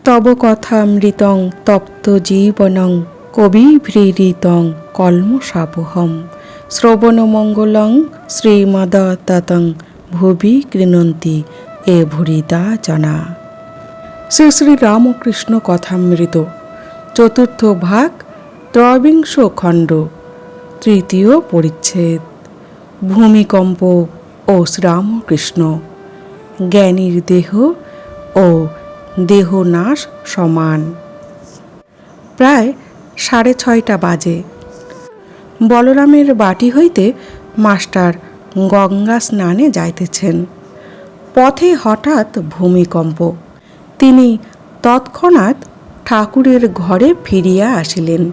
তব কথামৃতং তপ্ত জীবনং কবিভৃরিতং কল্মষাপহম শ্রবণমঙ্গলং শ্রীমদততং ভুবি গৃণন্তি এ ভুরিদা জনা। শ্রী শ্রী রামকৃষ্ণ কথামৃত, চতুর্থ ভাগ, ত্রয়োবিংশ খণ্ড, তৃতীয় পরিচ্ছেদ। ভূমিকম্প ও শ্রীরামকৃষ্ণ। জ্ঞানীর দেহ ও দেহনাশ সমান। প্রায় 6:30 বাজে। বলরামের বাটি হইতে মাস্টার গঙ্গা স্নানে যাইতেছেন। পথে হঠাৎ ভূমিকম্প। তিনি তৎক্ষণাৎ ঠাকুরের ঘরে ফিরিয়া আসিলেন।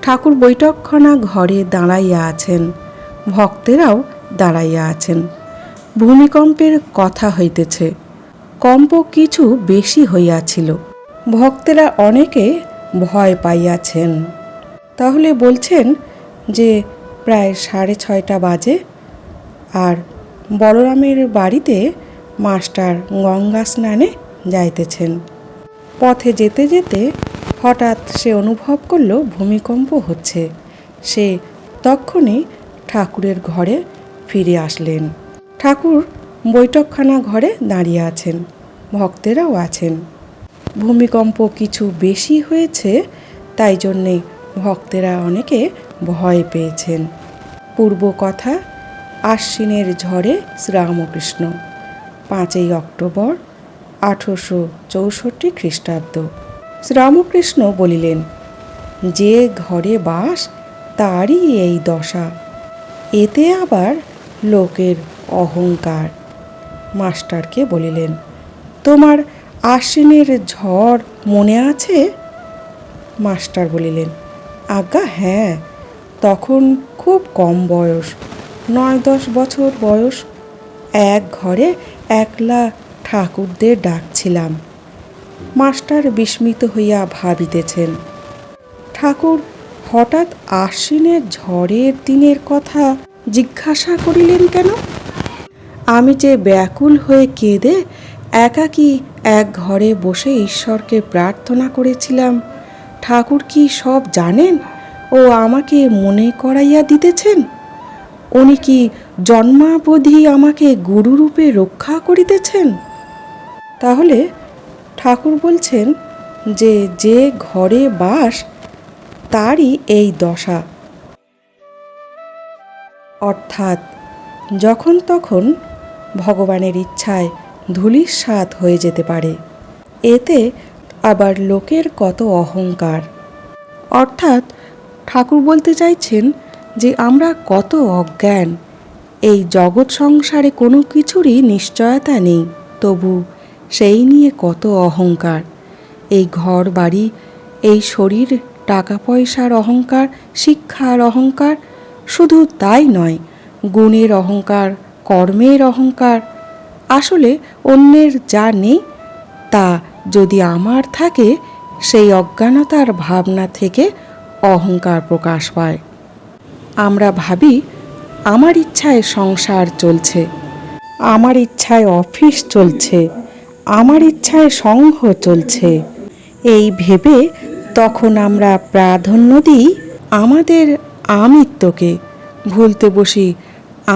ঠাকুর বৈঠকখানা ঘরে দাঁড়াইয়া আছেন, ভক্তেরাও দাঁড়াইয়া আছেন। ভূমিকম্পের কথা হইতেছে। কম্প কিছু বেশি হইয়াছিল। ভক্তেরা অনেকে ভয় পাইয়াছেন। তাহলে বলছেন যে প্রায় 6:30 বাজে, আর বলরামের বাড়িতে মাস্টার গঙ্গা স্নানে যাইতেছেন। পথে যেতে যেতে হঠাৎ সে অনুভব করল ভূমিকম্প হচ্ছে। সে তক্ষুনি ঠাকুরের ঘরে ফিরে আসলেন। ঠাকুর বৈঠকখানা ঘরে দাঁড়িয়ে আছেন, ভক্তেরাও আছেন। ভূমিকম্প কিছু বেশি হয়েছে, তাই জন্যে ভক্তেরা অনেকে ভয় পেয়েছেন। পূর্ব কথা। আশ্বিনের ঝড়ে শ্রীরামকৃষ্ণ, 5ই অক্টোবর 1864 খ্রিস্টাব্দ। শ্রীরামকৃষ্ণ বলিলেন, যে ঘরে বাস তারই এই দশা, এতে আবার লোকের অহংকার। মাস্টারকে বলিলেন, তোমার আশ্বিনের ঝড় মনে আছে? মাস্টার বলিলেন, আজ্ঞা হ্যাঁ, তখন খুব কম বয়স, 9-10 বছর বয়স। এক ঘরে একলা ঠাকুরদের ডাকছিলাম। মাস্টার বিস্মিত হইয়া ভাবিতেছেন। ঠাকুর হঠাৎ আশ্বিনের ঝড়ের দিনের কথা জিজ্ঞাসা করিলেন কেন? আমি যে ব্যাকুল হয়ে কেঁদে একাকী এক ঘরে বসে ঈশ্বরকে প্রার্থনা করেছিলাম, ঠাকুর কি সব জানেন ও আমাকে মনে করাইয়া দিতেছেন? উনি কি জন্মাবধি আমাকে গুরুরূপে রক্ষা করিতেছেন? তাহলে ঠাকুর বলছেন যে যে ঘরে বাস তারই এই দশা। অর্থাৎ যখন তখন ভগবানের ইচ্ছায় ধূলিসাৎ হয়ে যেতে পারে। এতে আবার লোকের কত অহংকার। অর্থাৎ ঠাকুর বলতে চাইছেন যে আমরা কত অজ্ঞান। এই জগৎ সংসারে কোনো কিছুরই নিশ্চয়তা নেই, তবু সেই নিয়ে কত অহংকার। এই ঘর বাড়ি, এই শরীর, টাকা পয়সার অহংকার, শিক্ষার অহংকার, শুধু তাই নয়, গুণের অহংকার, কর্মের অহংকার। আসলে অন্যের যা নেই তা যদি আমার থাকে, সেই অজ্ঞানতার ভাবনা থেকে অহংকার প্রকাশ পায়। আমরা ভাবি আমার ইচ্ছায় সংসার চলছে, আমার ইচ্ছায় অফিস চলছে, আমার ইচ্ছায় সংঘ চলছে। এই ভেবে তখন আমরা প্রাধান্য দিই আমাদের আমিত্বকে। ভুলতে বসি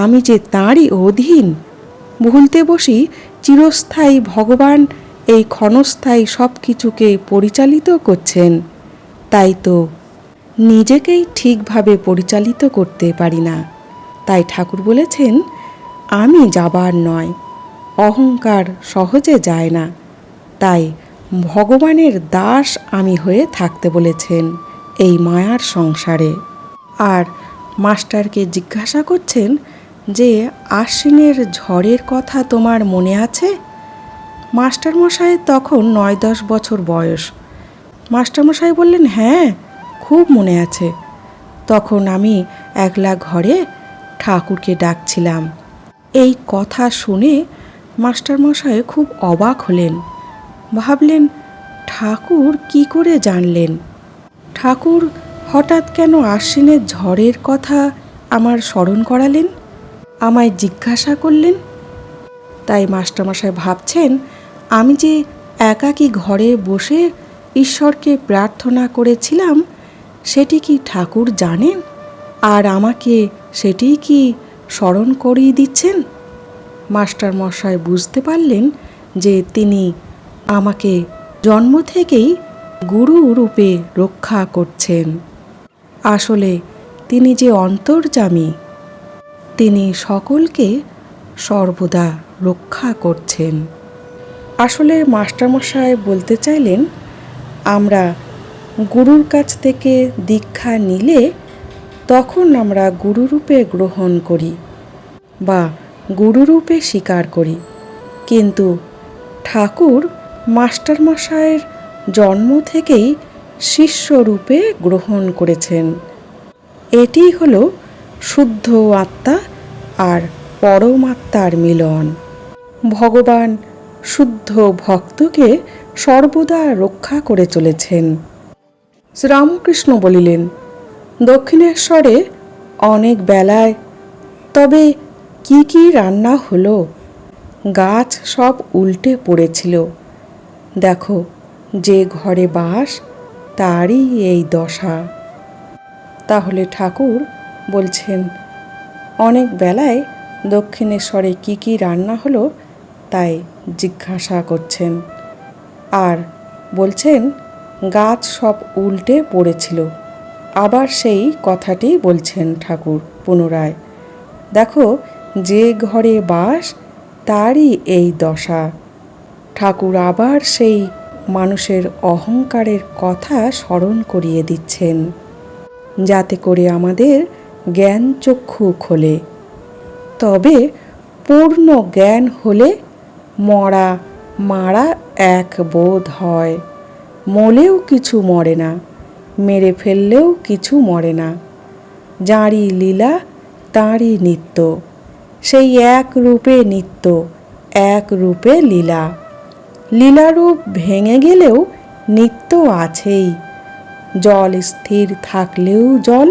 আমি যে তাঁরই অধীন। ভুলতে বসি চিরস্থায়ী ভগবান এই ক্ষণস্থায়ী সব কিছুকে পরিচালিত করছেন। তাই তো নিজেকেই ঠিকভাবে পরিচালিত করতে পারি না। তাই ঠাকুর বলেছেন, আমি যাবার নয়, অহংকার সহজে যায় না। তাই ভগবানের দাস আমি হয়ে থাকতে বলেছেন এই মায়ার সংসারে। আর মাস্টারকে জিজ্ঞাসা করছেন যে আশ্বিনের ঝড়ের কথা তোমার মনে আছে? মাস্টারমশাই তখন 9-10 বছর বয়স। মাস্টারমশাই বললেন, হ্যাঁ, খুব মনে আছে। তখন আমি একলা ঘরে ঠাকুরকে ডাকছিলাম। এই কথা শুনে মাস্টারমশাই খুব অবাক হলেন। ভাবলেন, ঠাকুর কি করে জানলেন? ঠাকুর হঠাৎ কেন আশ্বিনের ঝড়ের কথা আমার স্মরণ করালেন, আমায় জিজ্ঞাসা করলেন? তাই মাস্টারমশাই ভাবছেন আমি যে একাকী ঘরে বসে ঈশ্বরকে প্রার্থনা করেছিলাম, সেটি কি ঠাকুর জানেন? আর আমাকে সেটি কি স্মরণ করিয়ে দিচ্ছেন? মাস্টারমশাই বুঝতে পারলেন যে তিনি আমাকে জন্ম থেকেই গুরু রূপে রক্ষা করছেন। আসলে তিনি যে অন্তর্যামী, তিনি সকলকে সর্বদা রক্ষা করছেন। আসলে মাস্টারমশাই বলতে চাইলেন, আমরা গুরুর কাছ থেকে দীক্ষা নিলে তখন আমরা গুরুরূপে গ্রহণ করি বা গুরুরূপে স্বীকার করি, কিন্তু ঠাকুর মাস্টারমশাইয়ের জন্ম থেকেই শিষ্যরূপে গ্রহণ করেছেন। এটি হলো শুদ্ধ আত্মা আর পরমাত্মার মিলন। ভগবান শুদ্ধ ভক্তকে সর্বদা রক্ষা করে চলেছেন। শ্রীরামকৃষ্ণ বলিলেন, দক্ষিণেশ্বরে অনেক বেলায় তবে কি কি রান্না হলো, গাছ সব উল্টে পড়েছিল। দেখো, যে ঘরে বাস তারই এই দশা। তাহলে ঠাকুর বলছেন, অনেক বেলায় দক্ষিণেশ্বরে কি কি রান্না হলো তাই জিজ্ঞাসা করছেন, আর বলছেন গাছ সব উল্টে পড়েছিল। আবার সেই কথাটি বলছেন ঠাকুর পুনরায়, দেখো, যে ঘরে বাস তারই এই দশা। ঠাকুর আবার সেই মানুষের অহংকারের কথা স্মরণ করিয়ে দিচ্ছেন, যাতে করে আমাদের জ্ঞান চক্ষু খোলে। তবে পূর্ণ জ্ঞান হলে মরা মারা এক বোধ হয়। মলেও কিছু মরে না, মেরে ফেললেও কিছু মরে না। যাঁরই লীলা তাঁরই নিত্য, সেই এক রূপে নিত্য, এক রূপে লীলা। লীলারূপ ভেঙে গেলেও নিত্য আছেই। জল স্থির থাকলেও জল,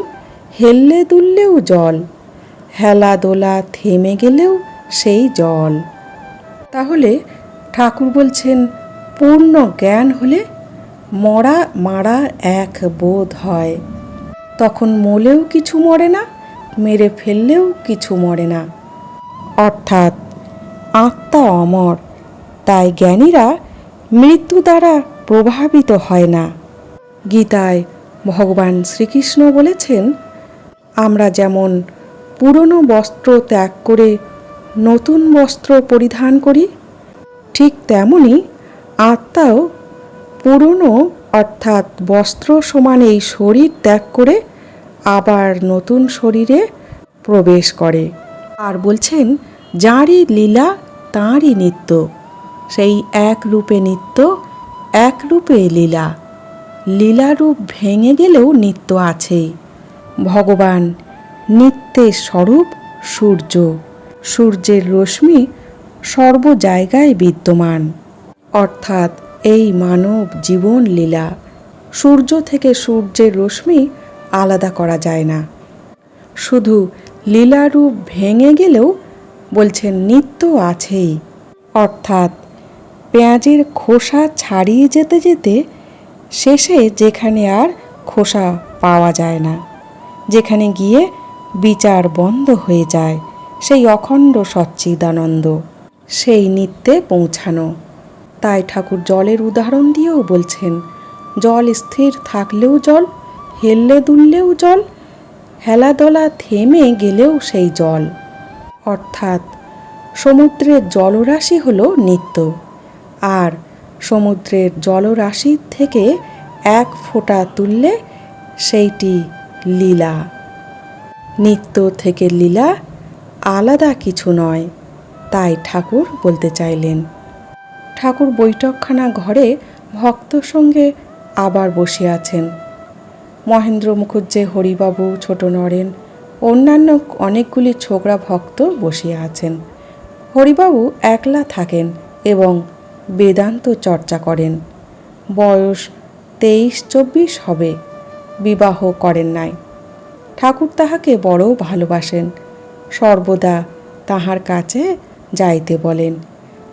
হেললে দুললেও জল, হেলা দোলা থেমে গেলেও সেই জল। তাহলে ঠাকুর বলছেন, পূর্ণ জ্ঞান হলে মরা মারা এক বোধ হয়। তখন মলেও কিছু মরে না, মেরে ফেললেও কিছু মরে না। অর্থাৎ আত্মা অমর, তাই জ্ঞানীরা মৃত্যু দ্বারা প্রভাবিত হয় না। গীতায় ভগবান শ্রীকৃষ্ণ বলেছেন, আমরা যেমন পুরনো বস্ত্র ত্যাগ করে নতুন বস্ত্র পরিধান করি, ঠিক তেমনি আত্মাও পুরনো অর্থাৎ বস্ত্র সমান এই শরীর ত্যাগ করে আবার নতুন শরীরে প্রবেশ করে। আর বলছেন, যাঁরই লীলা তাঁরই নিত্য, সেই এক রূপে নিত্য, এক রূপে লীলা। লীলারূপ ভেঙে গেলেও নিত্য আছেই। ভগবান নিত্যের স্বরূপ সূর্য, সূর্যের রশ্মি সর্ব জায়গায় বিদ্যমান। অর্থাৎ এই মানব জীবন লীলা। সূর্য থেকে সূর্যের রশ্মি আলাদা করা যায় না। শুধু লীলারূপ ভেঙে গেলেও বলছেন নিত্য আছেই। অর্থাৎ পেঁয়াজের খোসা ছাড়িয়ে যেতে যেতে শেষে যেখানে আর খোসা পাওয়া যায় না, যেখানে গিয়ে বিচার বন্ধ হয়ে যায়, সেই অখণ্ড সচ্চিদানন্দ, সেই নিত্যে পৌঁছানো। তাই ঠাকুর জলের উদাহরণ দিয়েও বলছেন, জল স্থির থাকলেও জল, হেললে দুললেও জল, হেলাদোলা থেমে গেলেও সেই জল। অর্থাৎ সমুদ্রের জলরাশি হলো নিত্য, আর সমুদ্রের জলরাশির থেকে এক ফোঁটা তুললে সেইটি লীলা। নিত্য থেকে লীলা আলাদা কিছু নয়, তাই ঠাকুর বলতে চাইলেন। ঠাকুর বৈঠকখানা ঘরে ভক্ত সঙ্গে আবার বসে আছেন। মহেন্দ্র মুখুজ্জে, হরিবাবু, ছোট নরেন, অন্যান্য অনেকগুলি ছোকরা ভক্ত বসিয়া আছেন। হরিবাবু একলা থাকেন এবং বেদান্ত চর্চা করেন। বয়স 23-24 হবে, বিবাহ করেন নাই। ঠাকুর তাহাকে বড় ভালোবাসেন, সর্বদা তাহার কাছে যাইতে বলেন।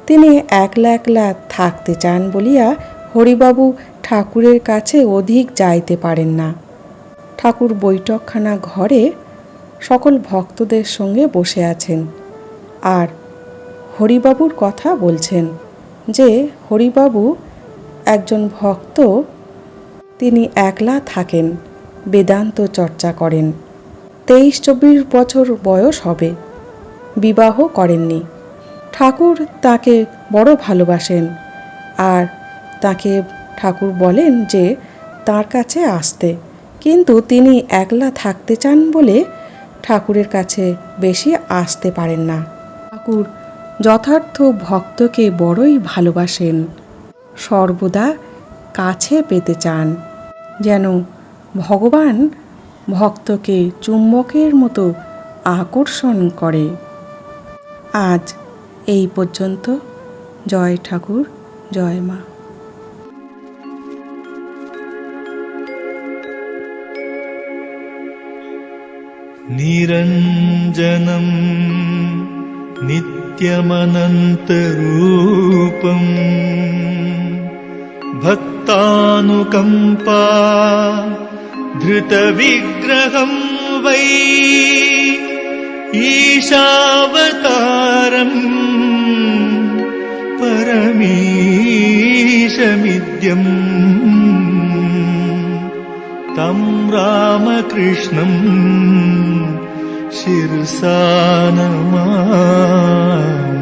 তিনি একলা একলা থাকতে চান বলিয়া হরিবাবু ঠাকুরের কাছে অধিক যাইতে পারেন না। ঠাকুর বৈঠকখানা ঘরে সকল ভক্তদের সঙ্গে বসে আছেন আর হরিবাবুর কথা বলছেন যে হরিবাবু একজন ভক্ত, তিনি একলা থাকেন, বেদান্ত চর্চা করেন। 23-24 বছর বয়স হবে, বিবাহ করেননি। ঠাকুর তাকে বড় ভালোবাসেন আর তাকে ঠাকুর বলেন যে তার কাছে আসতে, কিন্তু তিনি একলা থাকতে চান বলে ঠাকুরের কাছে বেশি আসতে পারেন না। ঠাকুর যথার্থ ভক্তকে বড়ই ভালোবাসেন, সর্বদা কাছে পেতে চান, যেন ভগবান ভক্তকে চুম্বকের মতো আকর্ষণ করে। আজ এই পর্যন্ত। জয় ঠাকুর, জয় মা। নিরঞ্জনম নিত্যমনন্তরূপম ভক্তানুকম্পা ধৃতবিগ্রহম বৈ ঈশাবতারম পরমীশমিদ্যম तं रामकृष्णं शिरसा नमामि।